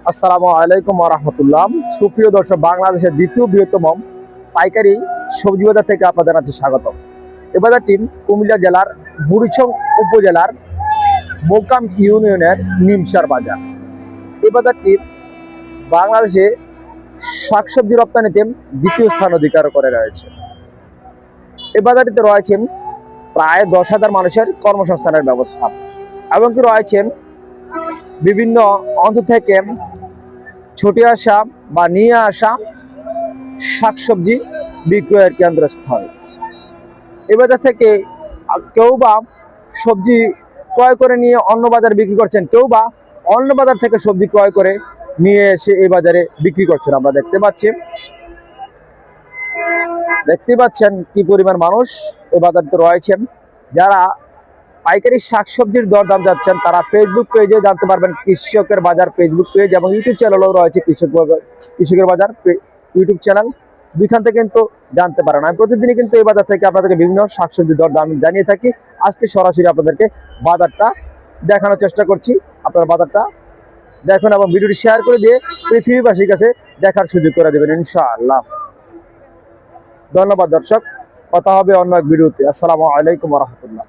আসসালামু আলাইকুম ওয়া রাহমাতুল্লাহ। সুপ্রিয় দর্শক, বাংলাদেশের দ্বিতীয় বৃহত্তম পাইকারি সবজি বাজার থেকে আপনাদের জানাচ্ছি স্বাগত। এই বাজারটি কুমিল্লা জেলার বুড়িচং উপজেলার মোকাম ইউনিয়নের নিমসার বাজার। এই বাজারটি বাংলাদেশে শাকসবজি রপ্তানিতে দ্বিতীয় স্থান অধিকার করে রয়েছে। এই বাজারটিতে রয়েছে প্রায় 10,000 মানুষের কর্মসংস্থানের ব্যবস্থা, এবং কি রয়েছে বিভিন্ন অঞ্চল থেকে ছুটে আসা বা নিয়ে আসা শাকসবজি বিক্রয়ের কেন্দ্রস্থল। এ বাজার থেকে কেউ বা সবজি ক্রয় করে নিয়ে অন্য বাজারে বিক্রি করছেন, কেউ বা অন্য বাজার থেকে সবজি ক্রয় করে নিয়ে এসে এই বাজারে বিক্রি করছেন। আমরা দেখতে পাচ্ছেন কি পরিমাণ মানুষ এই বাজারতে রয়েছেন। যারা পাইকারি শাকসবজির দরদাম যাচ্ছেন তারা ফেসবুক পেজে জানতে পারবেন। কৃষকের বাজার ফেসবুক পেজ এবং ইউটিউব চ্যানেলও রয়েছে কৃষকের বাজার ইউটিউব চ্যানেল, দুইখান থেকে কিন্তু জানতে পারেন। আমি প্রতিদিনই কিন্তু এই বাজার থেকে আপনাদেরকে বিভিন্ন শাকসবজির দরদাম জানিয়ে থাকি। আজকে সরাসরি আপনাদেরকে বাজারটা দেখানোর চেষ্টা করছি। আপনারা বাজারটা দেখুন এবং ভিডিওটি শেয়ার করে দিয়ে পৃথিবীবাসীর কাছে দেখার সুযোগ করে দেবেন ইনশাআল্লাহ। ধন্যবাদ দর্শক, কথা হবে অন্য এক ভিডিওতে। আসসালামু আলাইকুম ওয়া রাহমাতুল্লাহ।